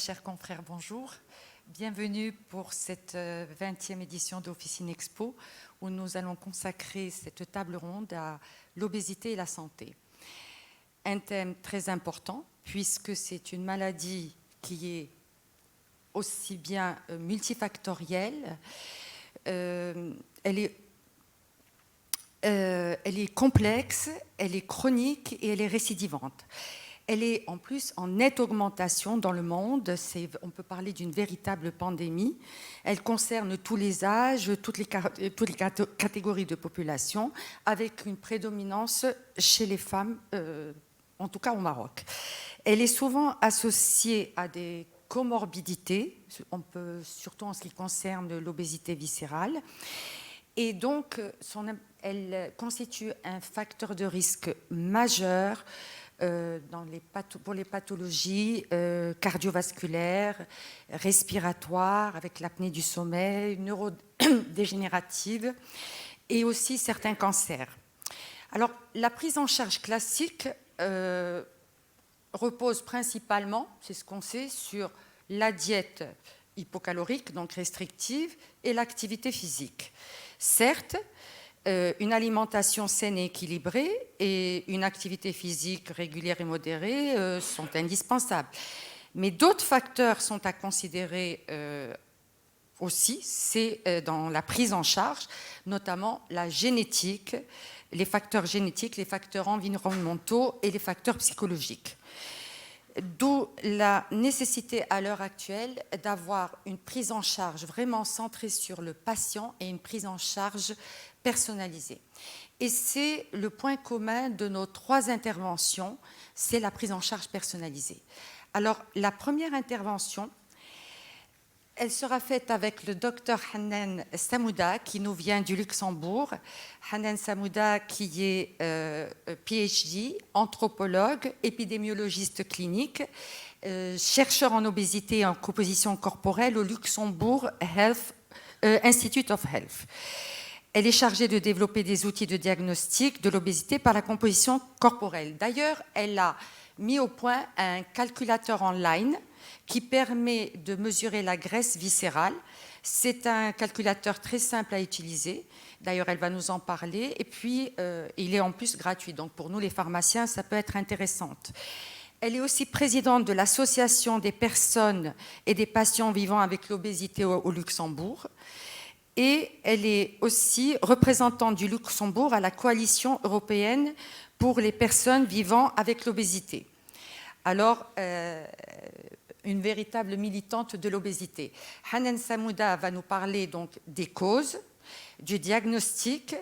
chers confrères, bonjour. Bienvenue pour cette 20e édition d'Officine Expo où nous allons consacrer cette table ronde à l'obésité et la santé. Un thème très important puisque c'est une maladie qui est aussi bien multifactorielle, elle est complexe, elle est chronique et elle est récidivante. Elle est en plus en nette augmentation dans le monde. On peut parler d'une véritable pandémie. Elle concerne tous les âges, toutes les catégories de population, avec une prédominance chez les femmes, en tout cas au Maroc. Elle est souvent associée à des comorbidités, surtout en ce qui concerne l'obésité viscérale. Et donc, elle constitue un facteur de risque majeur pour les pathologies cardiovasculaires, respiratoires, avec l'apnée du sommeil, neurodégénératives et aussi certains cancers. Alors, la prise en charge classique repose principalement, c'est ce qu'on sait, sur la diète hypocalorique, donc restrictive, et l'activité physique. Certes, une alimentation saine et équilibrée et une activité physique régulière et modérée sont indispensables. Mais d'autres facteurs sont à considérer aussi, c'est dans la prise en charge, notamment la génétique, les facteurs génétiques, les facteurs environnementaux et les facteurs psychologiques. D'où la nécessité à l'heure actuelle d'avoir une prise en charge vraiment centrée sur le patient et une prise en charge personnalisée. Et c'est le point commun de nos 3 interventions, c'est la prise en charge personnalisée. Alors, la première intervention, elle sera faite avec le docteur Hanan Samouda, qui nous vient du Luxembourg. Hanan Samouda, qui est PhD, anthropologue, épidémiologiste clinique, chercheur en obésité et en composition corporelle au Luxembourg Institute of Health. Elle est chargée de développer des outils de diagnostic de l'obésité par la composition corporelle. D'ailleurs, elle a mis au point un calculateur online qui permet de mesurer la graisse viscérale. C'est un calculateur très simple à utiliser. D'ailleurs, elle va nous en parler. Et puis, il est en plus gratuit. Donc, pour nous, les pharmaciens, ça peut être intéressant. Elle est aussi présidente de l'Association des personnes et des patients vivant avec l'obésité au Luxembourg. Et elle est aussi représentante du Luxembourg à la Coalition européenne pour les personnes vivant avec l'obésité. Alors, une véritable militante de l'obésité. Hanan Samouda va nous parler donc des causes, du diagnostic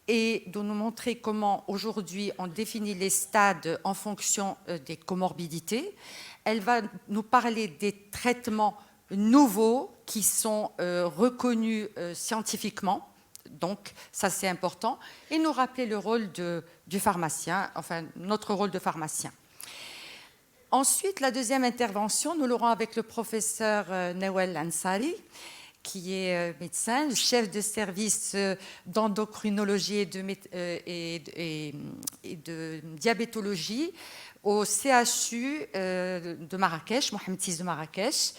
et de nous montrer comment aujourd'hui on définit les stades en fonction des comorbidités. Elle va nous parler des traitements nouveaux qui sont reconnus scientifiquement, donc ça c'est important, et nous rappeler le rôle du pharmacien, enfin notre rôle de pharmacien. Ensuite, la deuxième intervention, nous l'aurons avec le professeur Nawal Ansari, qui est médecin, chef de service d'endocrinologie et de diabétologie au CHU de Marrakech, Mohamed VI de Marrakech.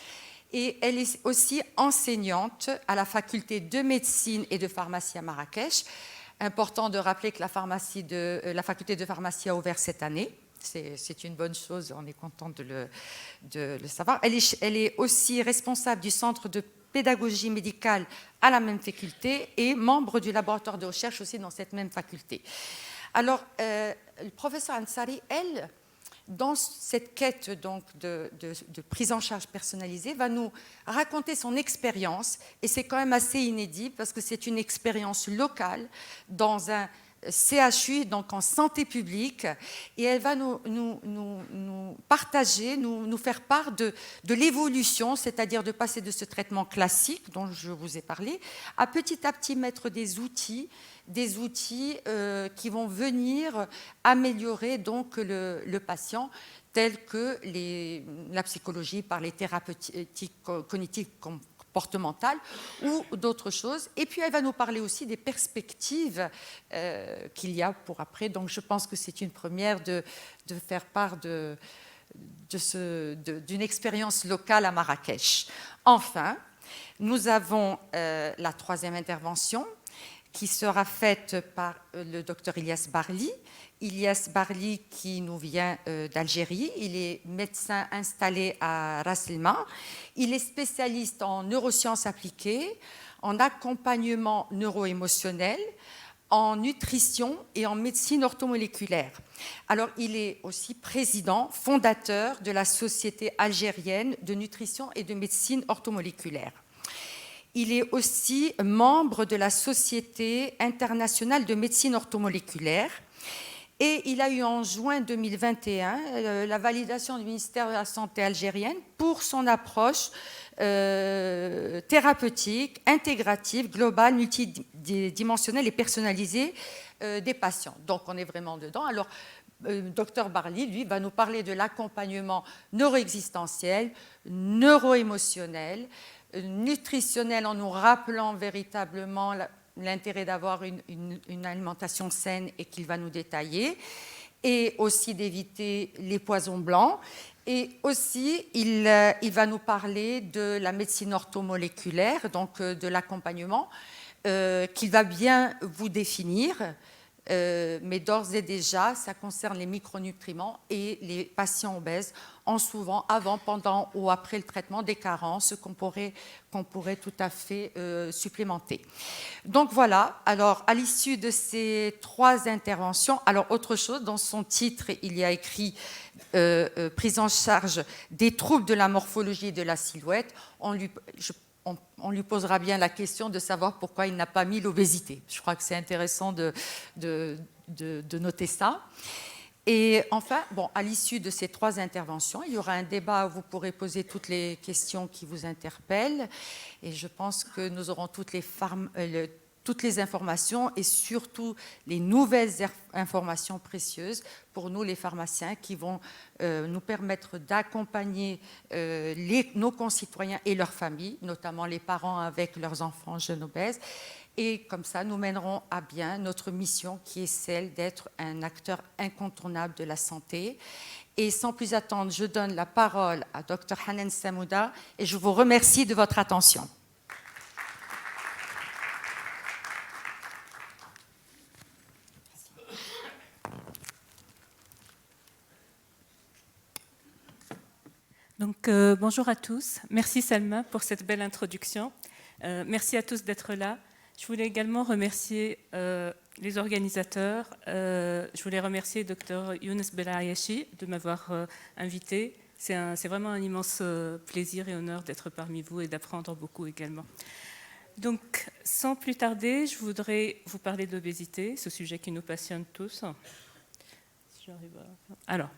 Et elle est aussi enseignante à la faculté de médecine et de pharmacie à Marrakech. Important de rappeler que la faculté de pharmacie a ouvert cette année. C'est une bonne chose, on est content de le savoir. Elle est aussi responsable du centre de pédagogie médicale à la même faculté et membre du laboratoire de recherche aussi dans cette même faculté. Alors, le professeur Ansari, elle, dans cette quête donc, de prise en charge personnalisée, va nous raconter son expérience, et c'est quand même assez inédit parce que c'est une expérience locale dans un CHU, donc en santé publique, et elle va nous partager, nous faire part de l'évolution, c'est-à-dire de passer de ce traitement classique dont je vous ai parlé, à petit mettre des outils qui vvont venir améliorer donc le patient, tels que la psychologie par les thérapeutiques cognitives comportementales ou d'autres choses. Et puis elle va nous parler aussi des perspectives qu'il y a pour après. Donc je pense que c'est une première de faire part de d'une expérience locale à Marrakech. Enfin, nous avons la troisième intervention qui sera faite par le docteur Ilyas Barli. Ilyas Barli qui nous vient d'Algérie. Il est médecin installé à Ras El-Ma. Il est spécialiste en neurosciences appliquées, en accompagnement neuro-émotionnel, en nutrition et en médecine orthomoléculaire. Alors, il est aussi président, fondateur de la Société algérienne de nutrition et de médecine orthomoléculaire. Il est aussi membre de la Société internationale de médecine orthomoléculaire et il a eu en juin 2021 la validation du ministère de la Santé algérienne pour son approche thérapeutique, intégrative, globale, multidimensionnelle et personnalisée des patients. Donc, on est vraiment dedans. Alors, Dr Barli, lui, va nous parler de l'accompagnement neuro-existentiel, neuro-émotionnel, nutritionnel, en nous rappelant véritablement l'intérêt d'avoir une alimentation saine et qu'il va nous détailler, et aussi d'éviter les poisons blancs. Et aussi, il va nous parler de la médecine orthomoléculaire, donc de l'accompagnement, qu'il va bien vous définir. Mais d'ores et déjà, ça concerne les micronutriments et les patients obèses ont souvent, avant, pendant ou après le traitement, des carences qu'on pourrait tout à fait supplémenter. Donc voilà, alors à l'issue de ces trois interventions, alors autre chose, dans son titre, il y a écrit prise en charge des troubles de la morphologie et de la silhouette. On lui posera bien la question de savoir pourquoi il n'a pas mis l'obésité. Je crois que c'est intéressant de noter ça. Et enfin, bon, à l'issue de ces trois interventions, il y aura un débat où vous pourrez poser toutes les questions qui vous interpellent. Et je pense que nous aurons toutes les informations et surtout les nouvelles informations précieuses pour nous, les pharmaciens, qui vont nous permettre d'accompagner nos concitoyens et leurs familles, notamment les parents avec leurs enfants jeunes obèses. Et comme ça, nous mènerons à bien notre mission qui est celle d'être un acteur incontournable de la santé. Et sans plus attendre, je donne la parole à Dr Hanan Samouda et je vous remercie de votre attention. Donc, bonjour à tous. Merci Salma pour cette belle introduction. Merci à tous d'être là. Je voulais également remercier les organisateurs. Je voulais remercier Dr Younes Belayashi de m'avoir invité. C'est vraiment un immense plaisir et honneur d'être parmi vous et d'apprendre beaucoup également. Donc, sans plus tarder, je voudrais vous parler de l'obésité, ce sujet qui nous passionne tous. Alors,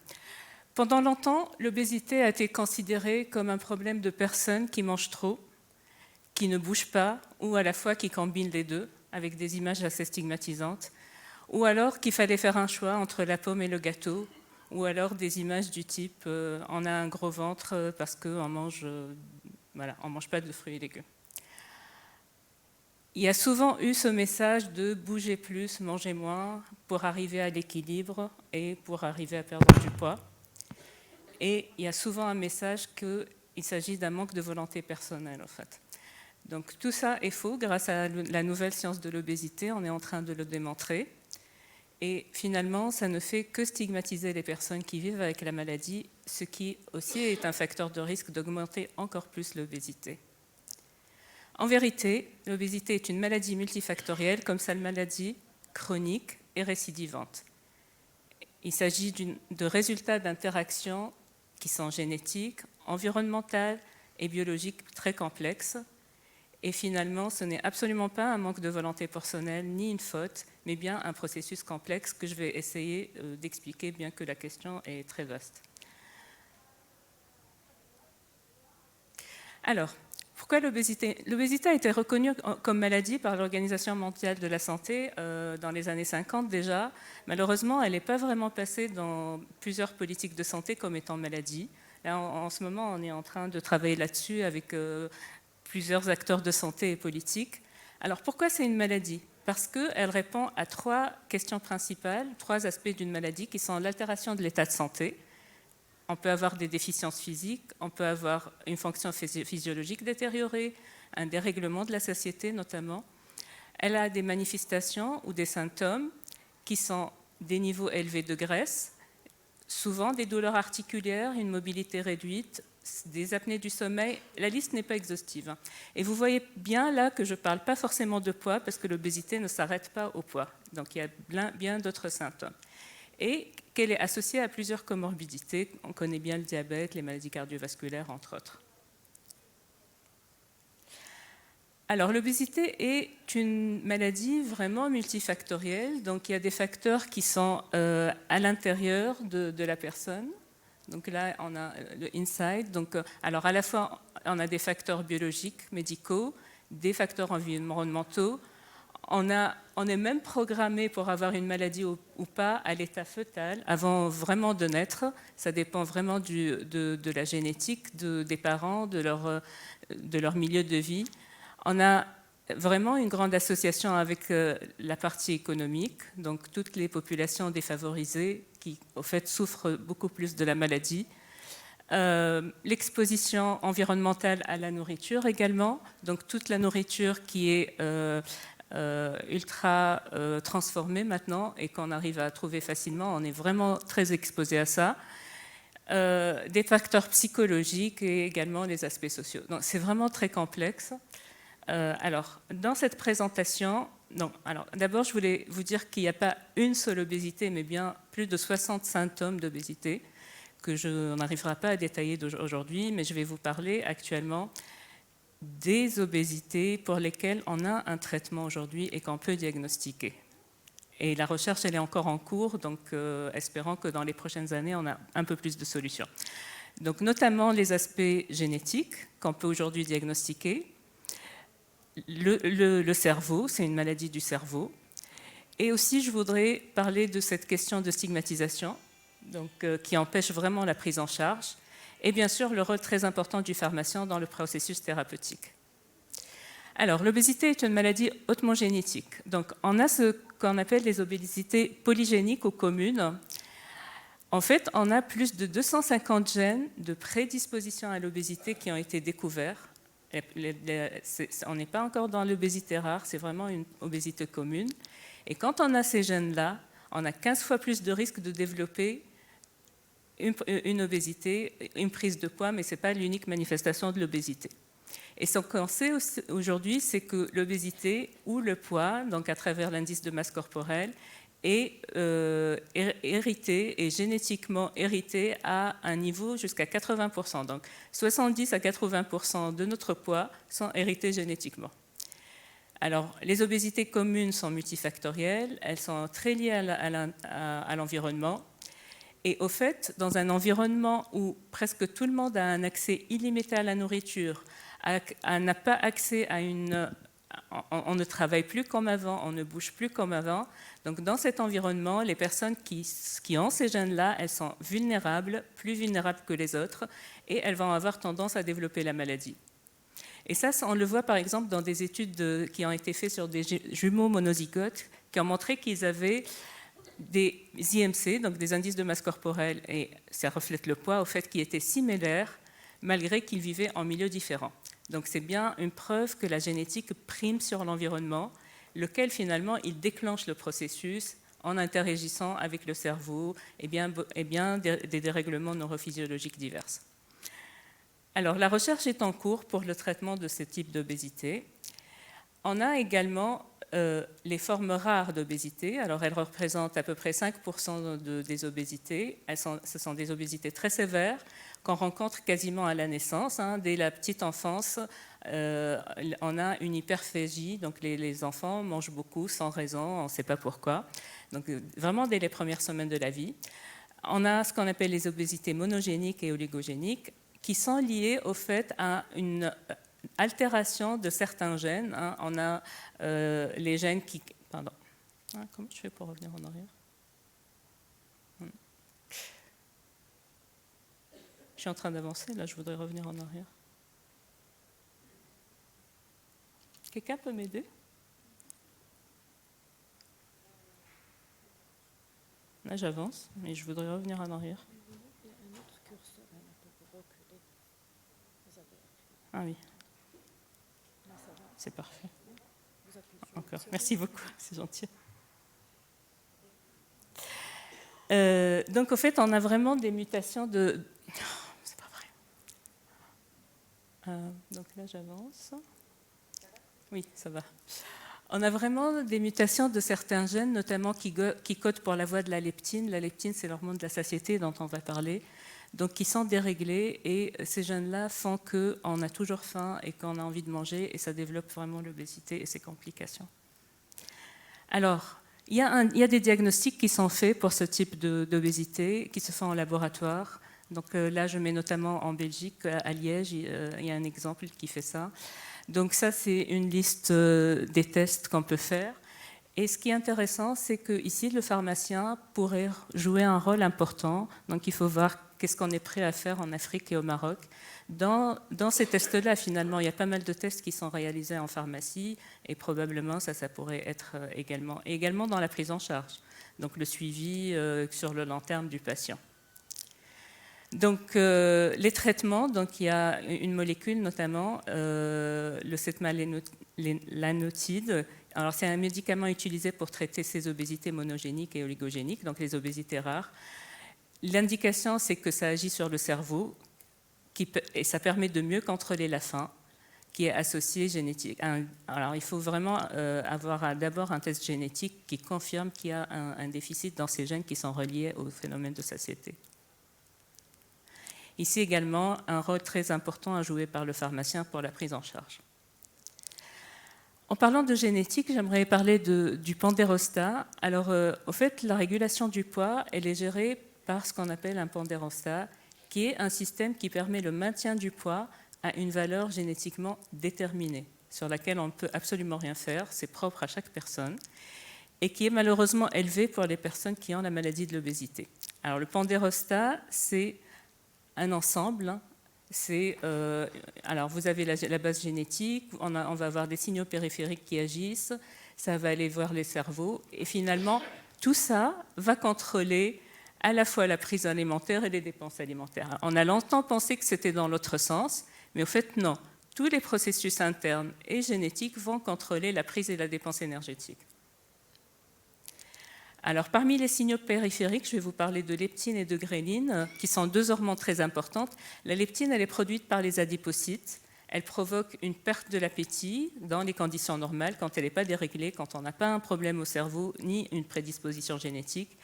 pendant longtemps, l'obésité a été considérée comme un problème de personnes qui mangent trop, qui ne bougent pas, ou à la fois qui combinent les deux, avec des images assez stigmatisantes, ou alors qu'il fallait faire un choix entre la pomme et le gâteau, ou alors des images du type on a un gros ventre parce qu'on mange, on mange pas de fruits et légumes. Il y a souvent eu ce message de bouger plus, manger moins, pour arriver à l'équilibre et pour arriver à perdre du poids. Et il y a souvent un message qu'il s'agit d'un manque de volonté personnelle, en fait. Donc tout ça est faux. Grâce à la nouvelle science de l'obésité, on est en train de le démontrer. Et finalement, ça ne fait que stigmatiser les personnes qui vivent avec la maladie, ce qui aussi est un facteur de risque d'augmenter encore plus l'obésité. En vérité, l'obésité est une maladie multifactorielle, comme sa maladie chronique et récidivante. Il s'agit de résultats d'interactions qui sont génétiques, environnementales et biologiques très complexes. Et finalement, ce n'est absolument pas un manque de volonté personnelle ni une faute, mais bien un processus complexe que je vais essayer d'expliquer, bien que la question est très vaste. Alors, pourquoi l'obésité ? L'obésité a été reconnue comme maladie par l'Organisation mondiale de la santé dans les années 50 déjà. Malheureusement, elle n'est pas vraiment passée dans plusieurs politiques de santé comme étant maladie. Là, en ce moment, on est en train de travailler là-dessus avec plusieurs acteurs de santé et politiques. Alors, pourquoi c'est une maladie ? Parce qu'elle répond à trois questions principales, trois aspects d'une maladie qui sont l'altération de l'état de santé, on peut avoir des déficiences physiques, on peut avoir une fonction physiologique détériorée, un dérèglement de la satiété notamment. Elle a des manifestations ou des symptômes qui sont des niveaux élevés de graisse, souvent des douleurs articulaires, une mobilité réduite, des apnées du sommeil. La liste n'est pas exhaustive. Et vous voyez bien là que je ne parle pas forcément de poids parce que l'obésité ne s'arrête pas au poids. Donc il y a bien d'autres symptômes. Et qu'elle est associée à plusieurs comorbidités. On connaît bien le diabète, les maladies cardiovasculaires, entre autres. Alors, l'obésité est une maladie vraiment multifactorielle. Donc, il y a des facteurs qui sont à l'intérieur de la personne. Donc là, on a le inside. Donc, alors, à la fois, on a des facteurs biologiques, médicaux, des facteurs environnementaux. On est même programmé pour avoir une maladie ou pas à l'état fœtal, avant vraiment de naître. Ça dépend vraiment de la génétique des parents, de leur milieu de vie. On a vraiment une grande association avec la partie économique, donc toutes les populations défavorisées qui, au fait, souffrent beaucoup plus de la maladie. L'exposition environnementale à la nourriture également, donc toute la nourriture qui est ultra transformée maintenant et qu'on arrive à trouver facilement, on est vraiment très exposé à ça. Des facteurs psychologiques et également les aspects sociaux. Donc c'est vraiment très complexe. Alors, dans cette présentation, d'abord, je voulais vous dire qu'il n'y a pas une seule obésité, mais bien plus de 60 symptômes d'obésité que je n'arriverai pas à détailler aujourd'hui, mais je vais vous parler actuellement des obésités pour lesquelles on a un traitement aujourd'hui et qu'on peut diagnostiquer. Et la recherche, elle est encore en cours, donc espérons que dans les prochaines années, on a un peu plus de solutions. Donc, notamment les aspects génétiques qu'on peut aujourd'hui diagnostiquer. Le cerveau, c'est une maladie du cerveau. Et aussi, je voudrais parler de cette question de stigmatisation, donc, qui empêche vraiment la prise en charge. Et bien sûr, le rôle très important du pharmacien dans le processus thérapeutique. Alors, l'obésité est une maladie hautement génétique. Donc, on a ce qu'on appelle les obésités polygéniques ou communes. En fait, on a plus de 250 gènes de prédisposition à l'obésité qui ont été découverts. On n'est pas encore dans l'obésité rare, c'est vraiment une obésité commune. Et quand on a ces gènes-là, on a 15 fois plus de risque de développer une obésité, une prise de poids, mais ce n'est pas l'unique manifestation de l'obésité. Et ce qu'on sait aujourd'hui, c'est que l'obésité ou le poids, donc à travers l'indice de masse corporelle, est hérité et génétiquement hérité à un niveau jusqu'à 80%. Donc 70 à 80% de notre poids sont hérités génétiquement. Alors, les obésités communes sont multifactorielles, elles sont très liées à l'environnement. Et au fait, dans un environnement où presque tout le monde a un accès illimité à la nourriture, n'a pas accès à on ne travaille plus comme avant, on ne bouge plus comme avant. Donc, dans cet environnement, les personnes qui ont ces gènes-là, elles sont vulnérables, plus vulnérables que les autres, et elles vont avoir tendance à développer la maladie. Et ça, on le voit par exemple dans des études qui ont été faites sur des jumeaux monozygotes, qui ont montré qu'ils avaient des IMC, donc des indices de masse corporelle, et ça reflète le poids, au fait, qui étaient similaires, malgré qu'ils vivaient en milieux différents. Donc c'est bien une preuve que la génétique prime sur l'environnement, lequel finalement il déclenche le processus en interagissant avec le cerveau et bien des dérèglements neurophysiologiques divers. Alors la recherche est en cours pour le traitement de ce type d'obésité. On a également les formes rares d'obésité. Alors elles représentent à peu près 5% des obésités. Ce sont des obésités très sévères qu'on rencontre quasiment à la naissance. Dès la petite enfance, on a une hyperphagie, donc les enfants mangent beaucoup sans raison, on ne sait pas pourquoi. Donc vraiment dès les premières semaines de la vie. On a ce qu'on appelle les obésités monogéniques et oligogéniques, qui sont liées au fait à une altération de certains gènes. On a les gènes qui... Pardon. Comment je fais pour revenir en arrière ? Je suis en train d'avancer, là je voudrais revenir en arrière. Quelqu'un peut m'aider ? Là j'avance, mais je voudrais revenir en arrière. Il y a un autre curseur. Ah oui. C'est parfait. Encore. Merci beaucoup, c'est gentil. Donc, au fait, on a vraiment des mutations de... C'est pas vrai. Donc là, j'avance. Oui, ça va. On a vraiment des mutations de certains gènes, notamment qui codent pour la voie de la leptine. La leptine, c'est l'hormone de la satiété dont on va parler. Donc, qui sont déréglés, et ces gènes-là font qu'on a toujours faim et qu'on a envie de manger, et ça développe vraiment l'obésité et ses complications. Alors, il y a des diagnostics qui sont faits pour ce type d'obésité, qui se font en laboratoire. Donc là, je mets notamment en Belgique, à Liège, il y a un exemple qui fait ça. Donc ça, c'est une liste des tests qu'on peut faire. Et ce qui est intéressant, c'est qu'ici, le pharmacien pourrait jouer un rôle important. Donc il faut voir qu'est-ce qu'on est prêt à faire en Afrique et au Maroc. Dans ces tests-là, finalement, il y a pas mal de tests qui sont réalisés en pharmacie, et probablement ça pourrait être également dans la prise en charge, donc le suivi sur le long terme du patient. Donc les traitements, donc il y a une molécule notamment, le setmalanotide. Alors c'est un médicament utilisé pour traiter ces obésités monogéniques et oligogéniques, donc les obésités rares. L'indication, c'est que ça agit sur le cerveau, et ça permet de mieux contrôler la faim, qui est associée génétique. Alors, il faut vraiment avoir d'abord un test génétique qui confirme qu'il y a un déficit dans ces gènes qui sont reliés au phénomène de satiété. Ici également, un rôle très important à jouer par le pharmacien pour la prise en charge. En parlant de génétique, j'aimerais parler du pandérostat. Alors, au fait, la régulation du poids, elle est gérée par ce qu'on appelle un pandérostat, qui est un système qui permet le maintien du poids à une valeur génétiquement déterminée, sur laquelle on ne peut absolument rien faire, c'est propre à chaque personne, et qui est malheureusement élevé pour les personnes qui ont la maladie de l'obésité. Alors le pandérostat, c'est un ensemble. Alors vous avez la base génétique, on va avoir des signaux périphériques qui agissent, ça va aller voir les cerveaux, et finalement, tout ça va contrôler à la fois la prise alimentaire et les dépenses alimentaires. On a longtemps pensé que c'était dans l'autre sens, mais au fait, non. Tous les processus internes et génétiques vont contrôler la prise et la dépense énergétique. Alors, parmi les signaux périphériques, je vais vous parler de leptine et de gréline, qui sont deux hormones très importantes. La leptine, elle est produite par les adipocytes. Elle provoque une perte de l'appétit dans les conditions normales, quand elle n'est pas déréglée, quand on n'a pas un problème au cerveau ni une prédisposition génétique.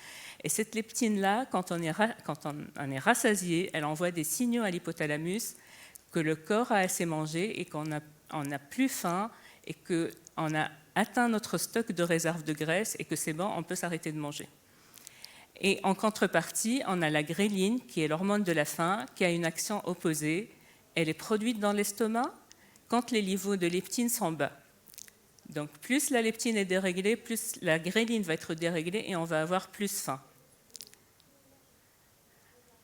Et cette leptine-là, quand on est rassasié, elle envoie des signaux à l'hypothalamus que le corps a assez mangé et qu'on n'a plus faim et qu'on a atteint notre stock de réserve de graisse et que c'est bon, on peut s'arrêter de manger. Et en contrepartie, on a la gréline, qui est l'hormone de la faim, qui a une action opposée. Elle est produite dans l'estomac quand les niveaux de leptine sont bas. Donc plus la leptine est déréglée, plus la gréline va être déréglée et on va avoir plus faim.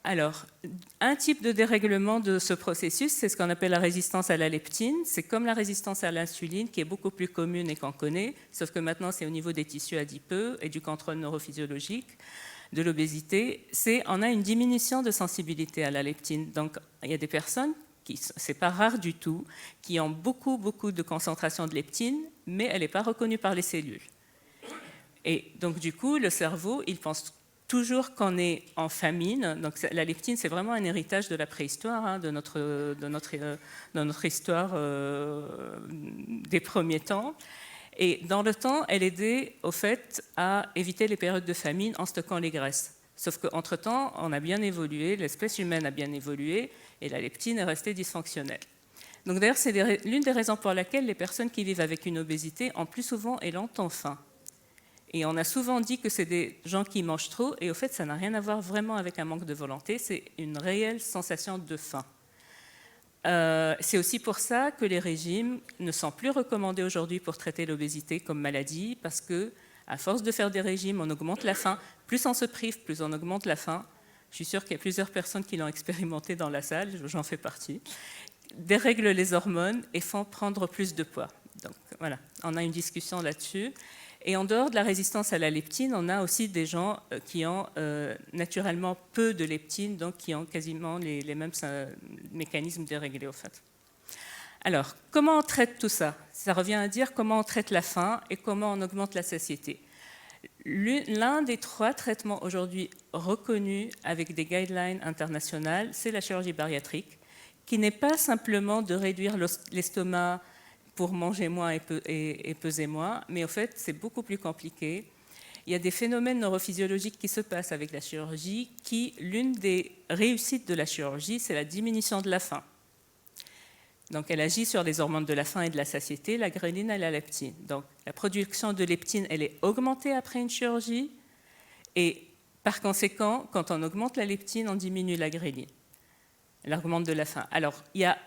Alors, un type de dérèglement de ce processus, c'est ce qu'on appelle la résistance à la leptine. C'est comme la résistance à l'insuline, qui est beaucoup plus commune et qu'on connaît, sauf que maintenant c'est au niveau des tissus adipeux et du contrôle neurophysiologique de l'obésité. On a une diminution de sensibilité à la leptine. Donc, il y a des personnes, c'est pas rare du tout, qui ont beaucoup de concentration de leptine, mais elle n'est pas reconnue par les cellules. Et donc, du coup, le cerveau, il pense toujours qu'on est en famine. Donc, la leptine, c'est vraiment un héritage de la préhistoire, de notre histoire des premiers temps. Et dans le temps, elle aidait au fait à éviter les périodes de famine en stockant les graisses. Sauf qu'entre-temps, on a bien évolué, l'espèce humaine a bien évolué, et la leptine est restée dysfonctionnelle. Donc d'ailleurs, c'est l'une des raisons pour laquelle les personnes qui vivent avec une obésité ont plus souvent et longtemps faim. Et on a souvent dit que c'est des gens qui mangent trop, et au fait, ça n'a rien à voir vraiment avec un manque de volonté, c'est une réelle sensation de faim. C'est aussi pour ça que les régimes ne sont plus recommandés aujourd'hui pour traiter l'obésité comme maladie, parce que à force de faire des régimes, on augmente la faim. Plus on se prive, plus on augmente la faim. Je suis sûre qu'il y a plusieurs personnes qui l'ont expérimenté dans la salle, j'en fais partie. Dérèglent les hormones et font prendre plus de poids. Donc voilà, on a une discussion là-dessus. Et en dehors de la résistance à la leptine, on a aussi des gens qui ont naturellement peu de leptine, donc qui ont quasiment les mêmes mécanismes déréglés au fait. Alors, comment on traite tout ça? Ça revient à dire comment on traite la faim et comment on augmente la satiété. L'un des 3 traitements aujourd'hui reconnus avec des guidelines internationales, c'est la chirurgie bariatrique, qui n'est pas simplement de réduire l'estomac pour manger moins et peser moins, mais en fait, c'est beaucoup plus compliqué. Il y a des phénomènes neurophysiologiques qui se passent avec la chirurgie, l'une des réussites de la chirurgie, c'est la diminution de la faim. Donc, elle agit sur les hormones de la faim et de la satiété, la gréline et la leptine. Donc, la production de leptine, elle est augmentée après une chirurgie, et par conséquent, quand on augmente la leptine, on diminue la gréline, l'augmente de la faim. Alors, il y a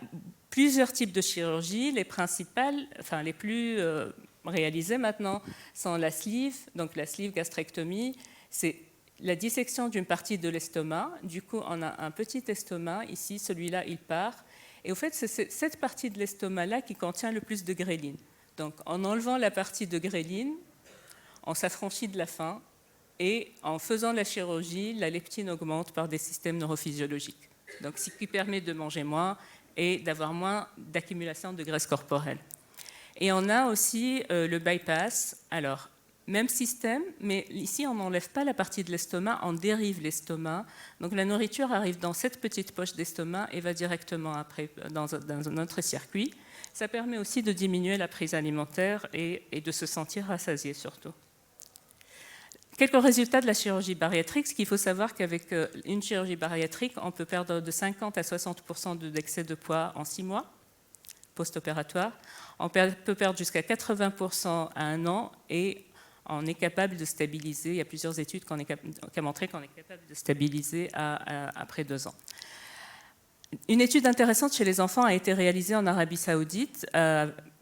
plusieurs types de chirurgies. Les principales, enfin les plus réalisées maintenant, sont la sleeve, donc la sleeve gastrectomie. C'est la dissection d'une partie de l'estomac. Du coup, on a un petit estomac. Ici, celui-là, il part. Et au fait, c'est cette partie de l'estomac-là qui contient le plus de gréline. Donc, en enlevant la partie de gréline, on s'affranchit de la faim. Et en faisant la chirurgie, la leptine augmente par des systèmes neurophysiologiques. Donc, ce qui permet de manger moins et d'avoir moins d'accumulation de graisse corporelle. Et on a aussi le bypass. Alors, même système, mais ici, on n'enlève pas la partie de l'estomac, on dérive l'estomac. Donc, la nourriture arrive dans cette petite poche d'estomac et va directement après dans un autre circuit. Ça permet aussi de diminuer la prise alimentaire et de se sentir rassasié surtout. Quelques résultats de la chirurgie bariatrique. Ce qu'il faut savoir qu'avec une chirurgie bariatrique, on peut perdre de 50 à 60% d'excès de poids en 6 mois post-opératoire. On peut perdre jusqu'à 80% à 1 an et on est capable de stabiliser. Il y a plusieurs études qui ont montré qu'on est capable de stabiliser après 2 ans. Une étude intéressante chez les enfants a été réalisée en Arabie Saoudite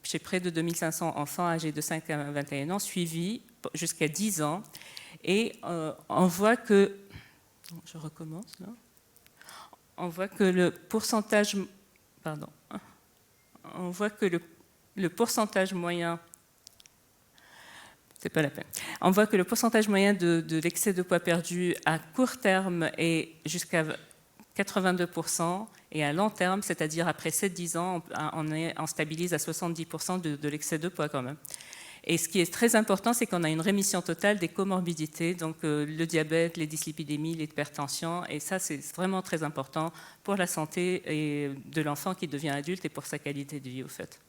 chez près de 2500 enfants âgés de 5 à 21 ans, suivis jusqu'à 10 ans. Et on voit que, je recommence là, on voit que le pourcentage, on voit que le pourcentage moyen, c'est pas la peine, on voit que le pourcentage moyen de l'excès de poids perdu à court terme est jusqu'à 82%, et à long terme, c'est-à-dire après 7-10 ans, on stabilise à 70% de l'excès de poids quand même. Et ce qui est très important, c'est qu'on a une rémission totale des comorbidités, donc le diabète, les dyslipidémies, l'hypertension, et ça, c'est vraiment très important pour la santé de l'enfant qui devient adulte et pour sa qualité de vie, au fait.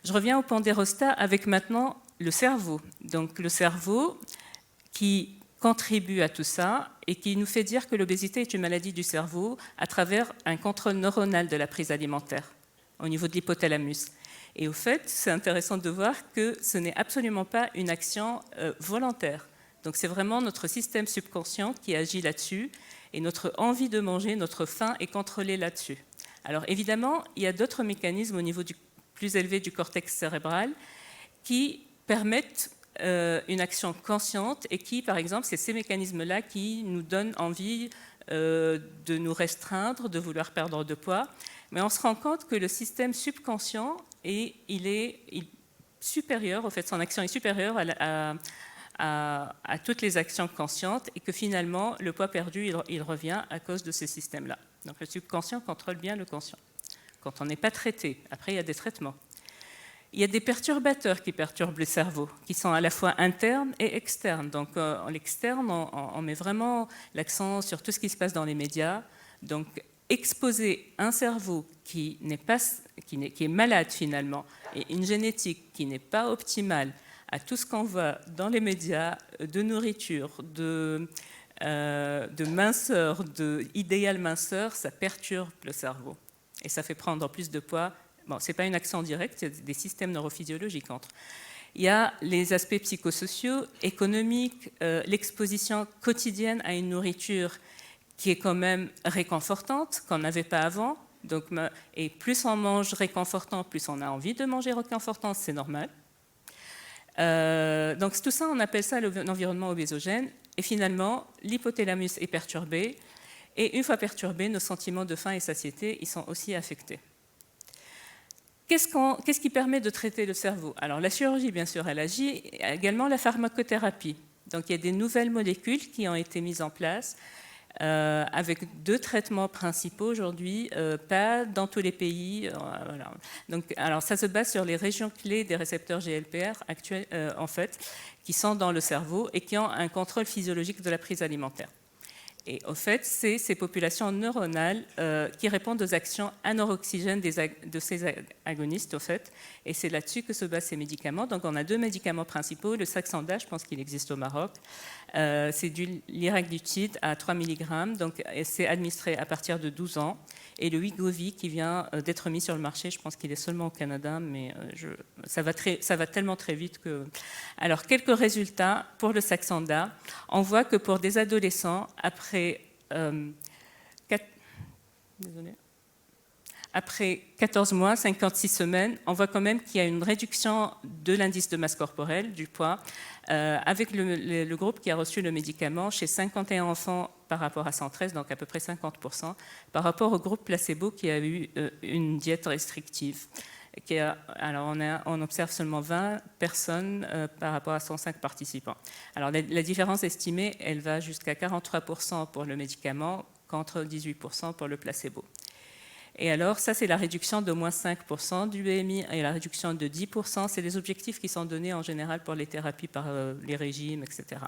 Je reviens au pondérostat avec maintenant le cerveau. Donc le cerveau qui contribue à tout ça et qui nous fait dire que l'obésité est une maladie du cerveau à travers un contrôle neuronal de la prise alimentaire au niveau de l'hypothalamus. Et au fait, c'est intéressant de voir que ce n'est absolument pas une action volontaire. Donc c'est vraiment notre système subconscient qui agit là-dessus et notre envie de manger, notre faim est contrôlée là-dessus. Alors évidemment, il y a d'autres mécanismes au niveau plus élevé du cortex cérébral qui permettent une action consciente et qui, par exemple, c'est ces mécanismes-là qui nous donnent envie de nous restreindre, de vouloir perdre de poids. Mais on se rend compte que le système subconscient, il est supérieur, en fait, son action est supérieure à toutes les actions conscientes et que finalement, le poids perdu, il revient à cause de ces systèmes-là. Donc le subconscient contrôle bien le conscient. Quand on n'est pas traité, après il y a des traitements. Il y a des perturbateurs qui perturbent le cerveau, qui sont à la fois internes et externes. Donc en l'externe, on met vraiment l'accent sur tout ce qui se passe dans les médias. Donc exposer un cerveau qui est malade finalement, et une génétique qui n'est pas optimale à tout ce qu'on voit dans les médias, de nourriture, de minceur, d'idéal minceur, ça perturbe le cerveau. Et ça fait prendre plus de poids. Bon, ce n'est pas une action directe, il y a des systèmes neurophysiologiques entre. Il y a les aspects psychosociaux, économiques, l'exposition quotidienne à une nourriture qui est quand même réconfortante, qu'on n'avait pas avant. Donc, et plus on mange réconfortant, plus on a envie de manger réconfortant, c'est normal. Donc tout ça, on appelle ça l'environnement obésogène. Et finalement, l'hypothalamus est perturbé. Et une fois perturbé, nos sentiments de faim et satiété, ils sont aussi affectés. qu'est-ce qui permet de traiter le cerveau? Alors la chirurgie, bien sûr, elle agit, également la pharmacothérapie. Donc il y a des nouvelles molécules qui ont été mises en place avec 2 traitements principaux aujourd'hui, pas dans tous les pays. Voilà. Donc, alors ça se base sur les régions clés des récepteurs GLPR actuels, en fait, qui sont dans le cerveau et qui ont un contrôle physiologique de la prise alimentaire. Et au fait, c'est ces populations neuronales qui répondent aux actions anoxygènes de ces agonistes, au fait. Et c'est là-dessus que se basent ces médicaments. Donc, on a 2 médicaments principaux. Le Saxenda, je pense qu'il existe au Maroc. C'est du liraglutide à 3 mg. Donc, c'est administré à partir de 12 ans. Et le Wegovy qui vient d'être mis sur le marché, je pense qu'il est seulement au Canada, mais ça va tellement très vite que... Alors, quelques résultats pour le Saxenda. On voit que pour des adolescents, après 14 mois, 56 semaines, on voit quand même qu'il y a une réduction de l'indice de masse corporelle, du poids, avec le groupe qui a reçu le médicament chez 51 enfants par rapport à 113, donc à peu près 50%, par rapport au groupe placebo qui a eu une diète restrictive. Alors on observe seulement 20 personnes par rapport à 105 participants. Alors la différence estimée, elle va jusqu'à 43% pour le médicament contre 18% pour le placebo. Et alors, ça, c'est la réduction de moins 5% du BMI et la réduction de 10%. C'est les objectifs qui sont donnés en général pour les thérapies par les régimes, etc.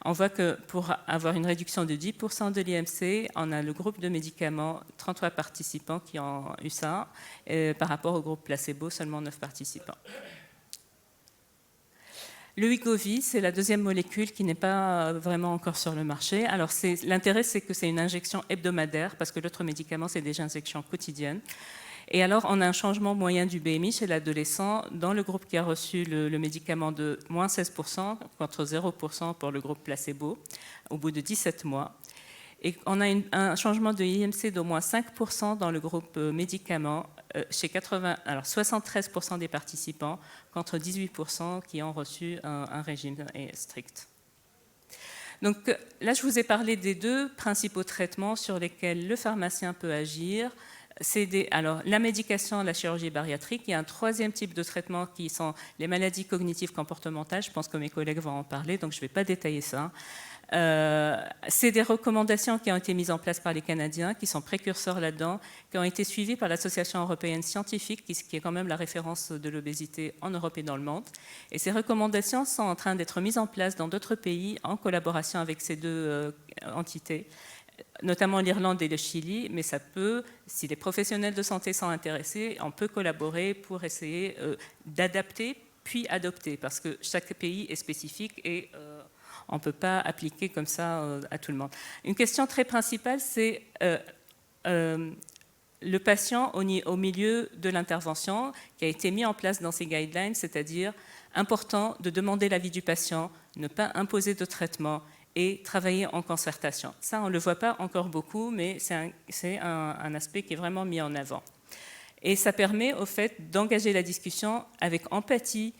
On voit que pour avoir une réduction de 10% de l'IMC, on a le groupe de médicaments, 33 participants qui ont eu ça, et par rapport au groupe placebo, seulement 9 participants. Le Wegovy, c'est la 2e molécule qui n'est pas vraiment encore sur le marché. Alors, l'intérêt, c'est que c'est une injection hebdomadaire, parce que l'autre médicament, c'est des injections quotidiennes. Et alors, on a un changement moyen du BMI chez l'adolescent dans le groupe qui a reçu le médicament de moins 16% contre 0% pour le groupe placebo au bout de 17 mois. Et on a un changement de IMC d'au moins 5% dans le groupe médicament chez 73% des participants contre 18% qui ont reçu un régime strict. Donc là, je vous ai parlé des 2 principaux traitements sur lesquels le pharmacien peut agir. Alors, la médication, la chirurgie bariatrique. Il y a un 3e type de traitement qui sont les maladies cognitives comportementales. Je pense que mes collègues vont en parler, donc je ne vais pas détailler ça. C'est des recommandations qui ont été mises en place par les Canadiens, qui sont précurseurs là-dedans, qui ont été suivies par l'Association européenne scientifique, qui est quand même la référence de l'obésité en Europe et dans le monde. Et ces recommandations sont en train d'être mises en place dans d'autres pays en collaboration avec ces 2 entités, notamment l'Irlande et le Chili, mais ça peut, si les professionnels de santé sont intéressés, on peut collaborer pour essayer d'adapter puis adopter, parce que chaque pays est spécifique et on ne peut pas appliquer comme ça à tout le monde. Une question très principale, c'est le patient au milieu de l'intervention qui a été mis en place dans ces guidelines, c'est-à-dire important de demander l'avis du patient, ne pas imposer de traitement et travailler en concertation. Ça, on ne le voit pas encore beaucoup, mais c'est un aspect qui est vraiment mis en avant. Et ça permet au fait d'engager la discussion avec empathie,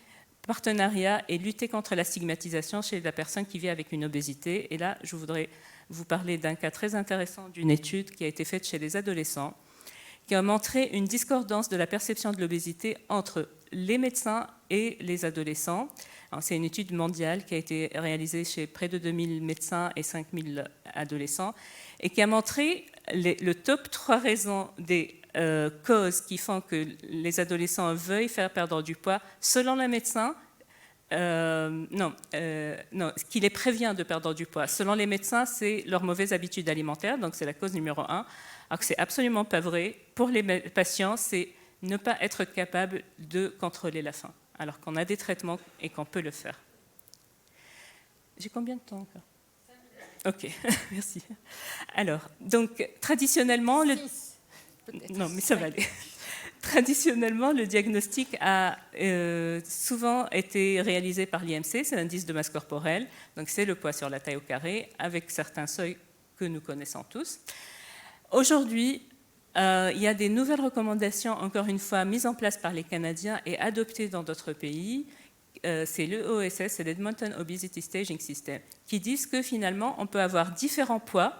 partenariat et lutter contre la stigmatisation chez la personne qui vit avec une obésité. Et là, je voudrais vous parler d'un cas très intéressant d'une étude qui a été faite chez les adolescents, qui a montré une discordance de la perception de l'obésité entre les médecins et les adolescents. C'est une étude mondiale qui a été réalisée chez près de 2000 médecins et 5000 adolescents et qui a montré le top 3 raisons des causes qui font que les adolescents veuillent faire perdre du poids selon le médecin. Non, ce qui les prévient de perdre du poids. Selon les médecins, c'est leurs mauvaises habitudes alimentaires, donc c'est la cause numéro 1. Alors que c'est absolument pas vrai. Pour les patients, c'est ne pas être capable de contrôler la faim, alors qu'on a des traitements et qu'on peut le faire. J'ai combien de temps encore ? Ok, merci. Alors, donc, traditionnellement... Non, mais ça va aller. Traditionnellement, le diagnostic a souvent été réalisé par l'IMC, c'est l'indice de masse corporelle, donc c'est le poids sur la taille au carré, avec certains seuils que nous connaissons tous. Aujourd'hui, il y a des nouvelles recommandations, encore une fois, mises en place par les Canadiens et adoptées dans d'autres pays. C'est l'EOSS, c'est l'Edmonton Obesity Staging System, qui disent que finalement, on peut avoir différents poids,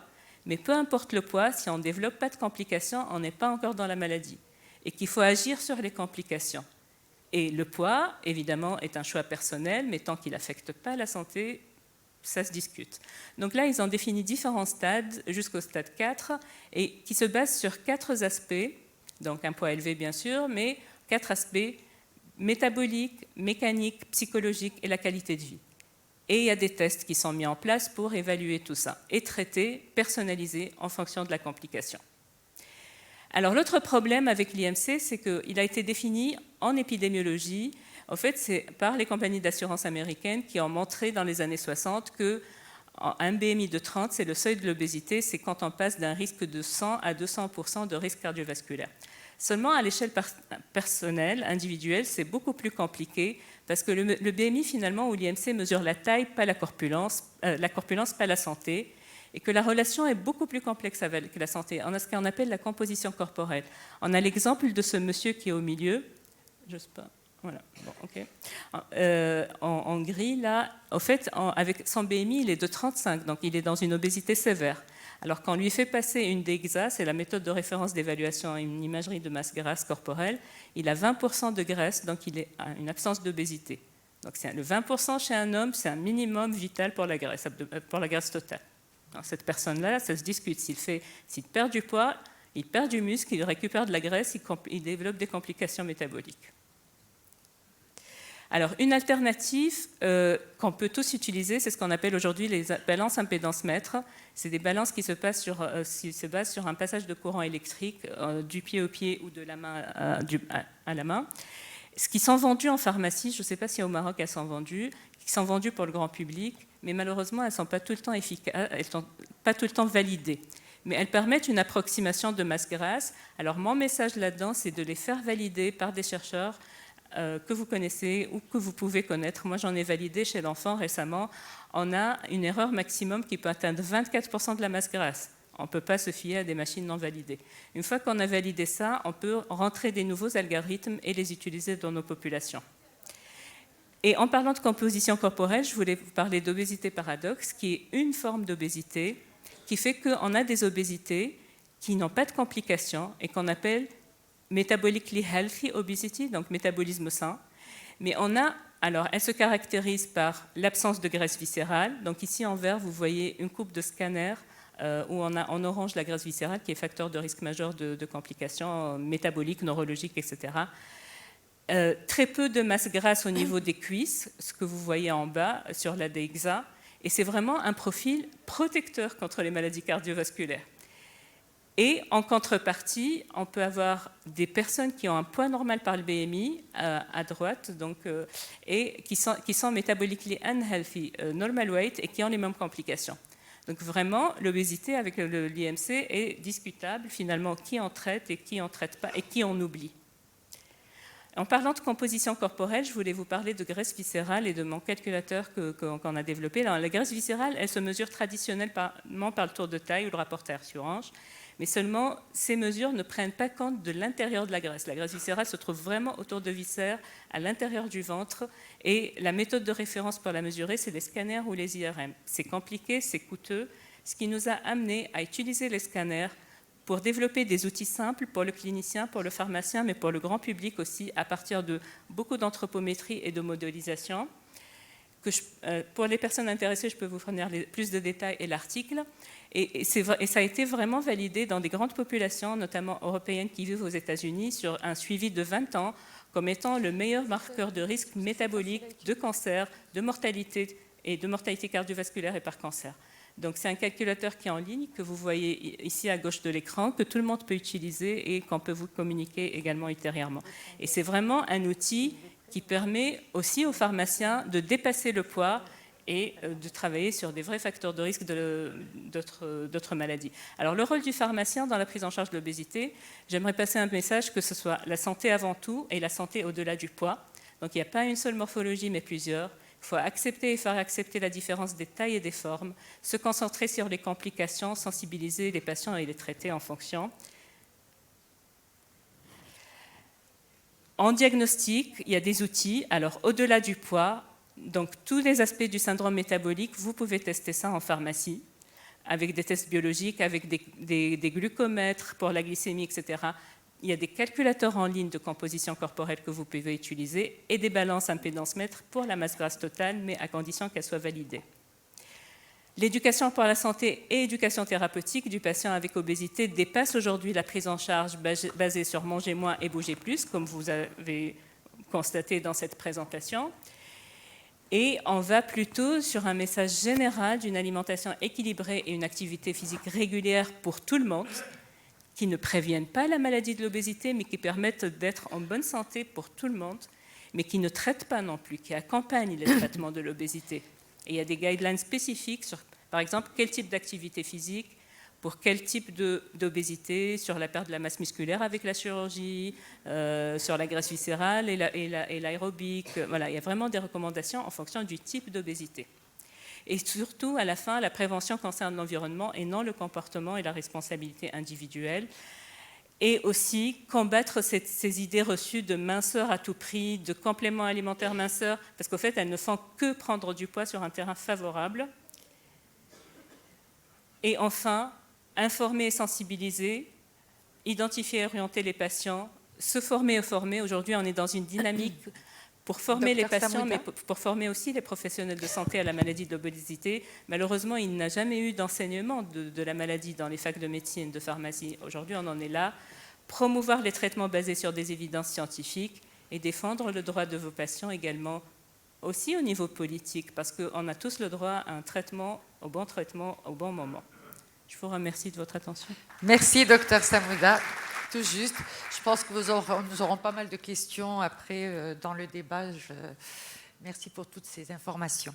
mais peu importe le poids, si on ne développe pas de complications, on n'est pas encore dans la maladie. et qu'il faut agir sur les complications. Et le poids, évidemment, est un choix personnel, mais tant qu'il n'affecte pas la santé, ça se discute. Donc là, ils ont défini différents stades jusqu'au stade 4 et qui se basent sur 4 aspects, donc un poids élevé bien sûr, mais 4 aspects métaboliques, mécaniques, psychologiques et la qualité de vie. Et il y a des tests qui sont mis en place pour évaluer tout ça et traiter, personnaliser en fonction de la complication. Alors l'autre problème avec l'IMC, c'est qu'il a été défini en épidémiologie. En fait, c'est par les compagnies d'assurance américaines qui ont montré dans les années 60 qu'un BMI de 30, c'est le seuil de l'obésité, c'est quand on passe d'un risque de 100 à 200% de risque cardiovasculaire. Seulement à l'échelle personnelle, individuelle, c'est beaucoup plus compliqué parce que le BMI, finalement, ou l'IMC mesure la taille, pas la corpulence, pas la santé, et que la relation est beaucoup plus complexe avec la santé. On a ce qu'on appelle la composition corporelle. On a l'exemple de ce monsieur qui est au milieu. Je sais pas. Voilà. Bon, okay. En gris, là, en fait, avec son BMI, il est de 35, donc il est dans une obésité sévère. Alors qu'on lui fait passer une DEXA, c'est la méthode de référence d'évaluation à une imagerie de masse grasse corporelle, il a 20% de graisse, donc il a une absence d'obésité. Donc le 20% chez un homme, c'est un minimum vital pour la graisse totale. Donc cette personne-là, ça se discute. S'il perd du poids, il perd du muscle, il récupère de la graisse, il développe des complications métaboliques. Alors, une alternative qu'on peut tous utiliser, c'est ce qu'on appelle aujourd'hui les balances impédance-mètre. C'est des balances qui se basent sur un passage de courant électrique du pied au pied ou de la main à la main. Ce qui sont vendus en pharmacie, je ne sais pas si au Maroc elles sont vendues, qui sont vendues pour le grand public, mais malheureusement elles ne sont pas tout le temps efficaces, elles ne sont pas tout le temps validées. Mais elles permettent une approximation de masse grasse. Alors mon message là-dedans, c'est de les faire valider par des chercheurs que vous connaissez ou que vous pouvez connaître. Moi, j'en ai validé chez l'enfant récemment. On a une erreur maximum qui peut atteindre 24% de la masse grasse. On ne peut pas se fier à des machines non validées. Une fois qu'on a validé ça, on peut rentrer des nouveaux algorithmes et les utiliser dans nos populations. Et en parlant de composition corporelle, je voulais vous parler d'obésité paradoxe, qui est une forme d'obésité qui fait qu'on a des obésités qui n'ont pas de complications et qu'on appelle metabolically healthy obesity, donc métabolisme sain. Mais elle se caractérise par l'absence de graisse viscérale. Donc ici en vert, vous voyez une coupe de scanner où on a en orange la graisse viscérale qui est facteur de risque majeur de complications métaboliques, neurologiques, etc. Très peu de masse grasse au niveau des cuisses, ce que vous voyez en bas sur la DEXA. Et c'est vraiment un profil protecteur contre les maladies cardiovasculaires. Et en contrepartie, on peut avoir des personnes qui ont un poids normal par le BMI à droite, donc, et qui sont metabolically unhealthy, normal weight, et qui ont les mêmes complications. Donc vraiment, l'obésité avec l'IMC est discutable, finalement, qui en traite et qui en traite pas, et qui en oublie. En parlant de composition corporelle, je voulais vous parler de graisse viscérale et de mon calculateur qu'on a développé. Alors, la graisse viscérale, elle se mesure traditionnellement par le tour de taille ou le rapport taille-sur-hanche. Mais seulement, ces mesures ne prennent pas compte de l'intérieur de la graisse. La graisse viscérale se trouve vraiment autour de viscères, à l'intérieur du ventre. Et la méthode de référence pour la mesurer, c'est les scanners ou les IRM. C'est compliqué, c'est coûteux, ce qui nous a amené à utiliser les scanners pour développer des outils simples pour le clinicien, pour le pharmacien, mais pour le grand public aussi, à partir de beaucoup d'anthropométrie et de modélisation. Pour les personnes intéressées, je peux vous fournir plus de détails et l'article. Et ça a été vraiment validé dans des grandes populations, notamment européennes qui vivent aux États-Unis, sur un suivi de 20 ans, comme étant le meilleur marqueur de risque métabolique, de cancer, de mortalité cardiovasculaire et par cancer. Donc c'est un calculateur qui est en ligne, que vous voyez ici à gauche de l'écran, que tout le monde peut utiliser et qu'on peut vous communiquer également ultérieurement. Et c'est vraiment un outil qui permet aussi aux pharmaciens de dépasser le poids et de travailler sur des vrais facteurs de risque d'autres maladies. Alors le rôle du pharmacien dans la prise en charge de l'obésité, j'aimerais passer un message que ce soit la santé avant tout et la santé au-delà du poids. Donc il n'y a pas une seule morphologie mais plusieurs. Il faut accepter et faire accepter la différence des tailles et des formes, se concentrer sur les complications, sensibiliser les patients et les traiter en fonction. En diagnostic, il y a des outils. Alors, au-delà du poids, donc tous les aspects du syndrome métabolique, vous pouvez tester ça en pharmacie, avec des tests biologiques, avec des glucomètres pour la glycémie, etc. il y a des calculateurs en ligne de composition corporelle que vous pouvez utiliser et des balances impédance-mètre pour la masse grasse totale, mais à condition qu'elle soit validée. L'éducation pour la santé et l'éducation thérapeutique du patient avec obésité dépasse aujourd'hui la prise en charge basée sur manger moins et bouger plus, comme vous avez constaté dans cette présentation. Et on va plutôt sur un message général d'une alimentation équilibrée et une activité physique régulière pour tout le monde, qui ne préviennent pas la maladie de l'obésité, mais qui permettent d'être en bonne santé pour tout le monde, mais qui ne traitent pas non plus, qui accompagnent les traitements de l'obésité. Et il y a des guidelines spécifiques sur, par exemple, quel type d'activité physique, pour quel type d'obésité, sur la perte de la masse musculaire avec la chirurgie, sur la graisse viscérale et l'aérobic. Voilà, il y a vraiment des recommandations en fonction du type d'obésité. Et surtout, à la fin, la prévention concerne l'environnement et non le comportement et la responsabilité individuelle. Et aussi combattre ces idées reçues de minceur à tout prix, de compléments alimentaires minceurs, parce qu'au fait, elles ne font que prendre du poids sur un terrain favorable. Et enfin, informer et sensibiliser, identifier et orienter les patients, se former et former. Aujourd'hui, on est dans une dynamique pour former les patients, mais pour former aussi les professionnels de santé à la maladie de l'obésité. Malheureusement, il n'y a jamais eu d'enseignement de la maladie dans les facs de médecine, de pharmacie. Aujourd'hui, on en est là. Promouvoir les traitements basés sur des évidences scientifiques et défendre le droit de vos patients également, aussi au niveau politique, parce qu'on a tous le droit à un traitement au bon moment. Je vous remercie de votre attention. Merci, Dr Samouda. Tout juste. Je pense que nous aurons pas mal de questions après dans le débat. Merci pour toutes ces informations.